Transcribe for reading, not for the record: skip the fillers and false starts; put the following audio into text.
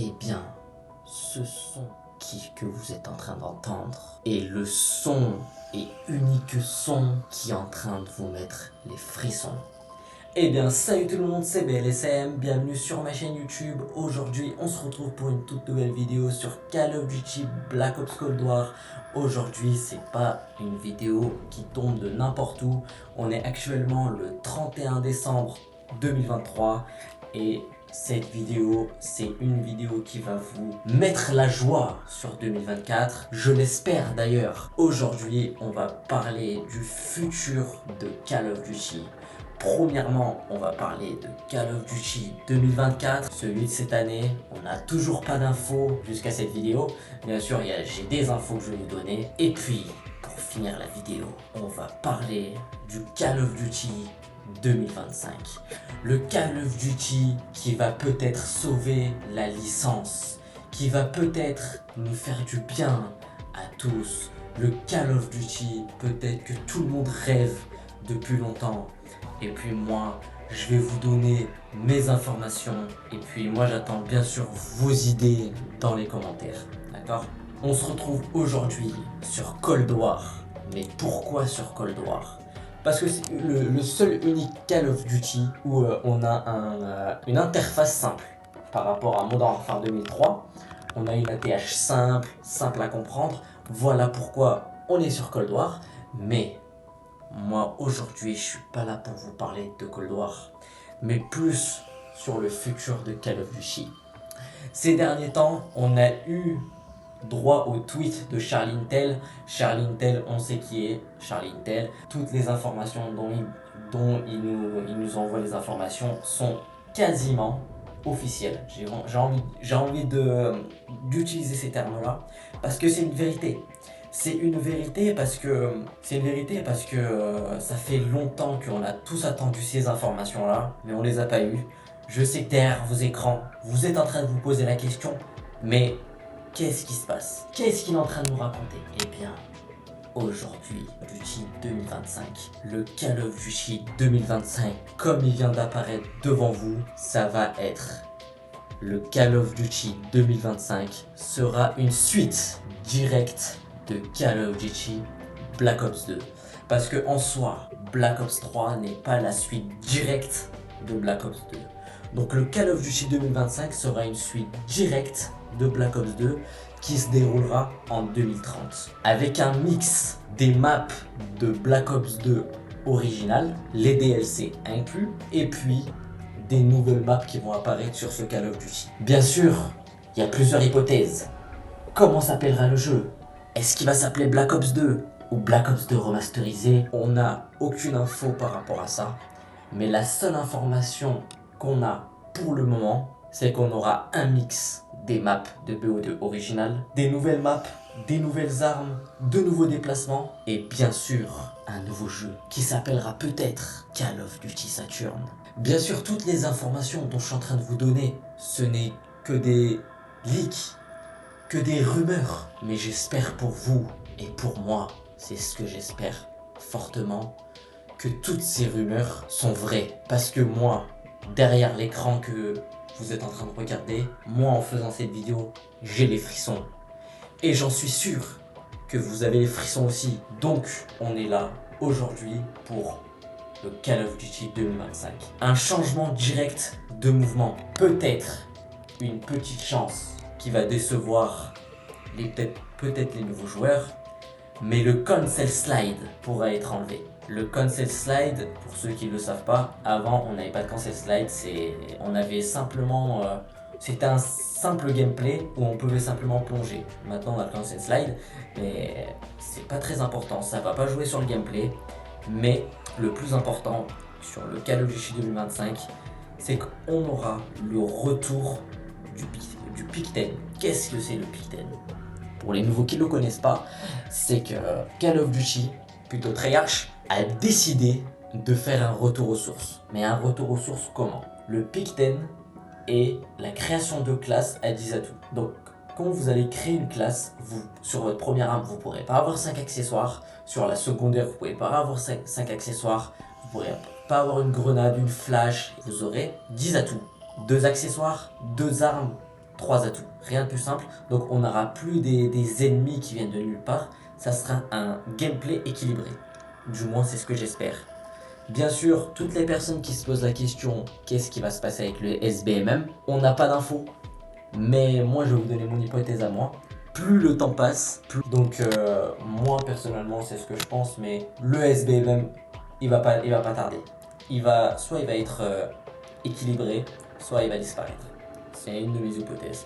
Eh bien, ce son que vous êtes en train d'entendre est le son et unique son qui est en train de vous mettre les frissons. Eh bien, salut tout le monde, c'est BLSM, bienvenue sur ma chaîne YouTube. Aujourd'hui, on se retrouve pour une toute nouvelle vidéo sur Call of Duty Black Ops Cold War. Aujourd'hui, c'est pas une vidéo qui tombe de n'importe où. On est actuellement le 31 décembre 2023 et cette vidéo, c'est une vidéo qui va vous mettre la joie sur 2024. Je l'espère d'ailleurs. Aujourd'hui, on va parler du futur de Call of Duty. Premièrement, on va parler de Call of Duty 2024, celui de cette année. On n'a toujours pas d'infos jusqu'à cette vidéo. Bien sûr, j'ai des infos que je vais vous donner. Et puis, pour finir la vidéo, on va parler du Call of Duty 2025. Le Call of Duty qui va peut-être sauver la licence, qui va peut-être nous faire du bien à tous. Le Call of Duty, peut-être que tout le monde rêve depuis longtemps. Et puis moi, je vais vous donner mes informations. Et puis moi, j'attends bien sûr vos idées dans les commentaires. D'accord ? On se retrouve aujourd'hui sur Cold War. Mais pourquoi sur Cold War ? Parce que c'est le seul unique Call of Duty où on a une interface simple par rapport à Modern Warfare 2003. On a une ATH simple à comprendre. Voilà pourquoi on est sur Cold War. Mais moi aujourd'hui, je suis pas là pour vous parler de Cold War, mais plus sur le futur de Call of Duty. Ces derniers temps, on a eu droit au tweet de Charlie Intel. Charlie Intel, on sait qui est Charlie Intel. Toutes les informations dont il nous envoie les informations sont quasiment officielles. J'ai envie d'utiliser ces termes-là parce que c'est une vérité. C'est une vérité parce que ça fait longtemps qu'on a tous attendu ces informations-là, mais on les a pas eues. Je sais que derrière vos écrans, vous êtes en train de vous poser la question, mais qu'est-ce qui se passe? Qu'est-ce qu'il est en train de nous raconter? Eh bien, aujourd'hui, Duty 2025, le Call of Duty 2025, comme il vient d'apparaître devant vous, ça va être le Call of Duty 2025 sera une suite directe de Call of Duty Black Ops 2. Parce que en soi, Black Ops 3 n'est pas la suite directe de Black Ops 2. Donc le Call of Duty 2025 sera une suite directe de Black Ops 2 qui se déroulera en 2030. Avec un mix des maps de Black Ops 2 original, les DLC inclus, et puis des nouvelles maps qui vont apparaître sur ce Call of Duty. Bien sûr, il y a plusieurs hypothèses. Comment s'appellera le jeu? Est-ce qu'il va s'appeler Black Ops 2 ou Black Ops 2 remasterisé? On n'a aucune info par rapport à ça. Mais la seule information qu'on a pour le moment, c'est qu'on aura un mix des maps de BO2 original, des nouvelles maps, des nouvelles armes, de nouveaux déplacements et bien sûr un nouveau jeu qui s'appellera peut-être Call of Duty Saturn. Bien sûr, toutes les informations dont je suis en train de vous donner, ce n'est que des leaks, que des rumeurs. Mais j'espère pour vous et pour moi, c'est ce que j'espère fortement, que toutes ces rumeurs sont vraies. Parce que moi, derrière l'écran que vous êtes en train de regarder, moi en faisant cette vidéo, j'ai les frissons. Et j'en suis sûr que vous avez les frissons aussi. Donc, on est là aujourd'hui pour le Call of Duty 2025. Un changement direct de mouvement. Peut-être une petite chance qui va décevoir peut-être les nouveaux joueurs, mais le cancel slide pourra être enlevé. Le cancel slide, pour ceux qui ne le savent pas, avant on n'avait pas de cancel slide, on avait simplement... c'était un simple gameplay où on pouvait simplement plonger. Maintenant on a le cancel slide, mais c'est pas très important, ça va pas jouer sur le gameplay. Mais le plus important sur le Call of Duty 2025, c'est qu'on aura le retour du Pick 10. Qu'est-ce que c'est le Pick 10? Pour les nouveaux qui ne le connaissent pas, c'est que Call of Duty, plutôt Treyarch, a décidé de faire un retour aux sources. Mais un retour aux sources comment? Le Pick 10 est la création de classes à 10 atouts. Donc, quand vous allez créer une classe, sur votre première arme, vous ne pourrez pas avoir 5 accessoires. Sur la secondaire, vous ne pouvez pas avoir 5 accessoires. Vous ne pourrez pas avoir une grenade, une flash. Vous aurez 10 atouts. 2 accessoires, 2 armes 3 atouts, rien de plus simple. Donc on n'aura plus des ennemis qui viennent de nulle part, ça sera un gameplay équilibré. Du moins c'est ce que j'espère. Bien sûr, toutes les personnes qui se posent la question qu'est-ce qui va se passer avec le SBMM, on n'a pas d'infos. Mais moi je vais vous donner mon hypothèse à moi. Plus le temps passe, plus... Donc moi personnellement c'est ce que je pense, mais le SBMM il va pas tarder. Soit il va être équilibré, soit il va disparaître. C'est une de mes hypothèses.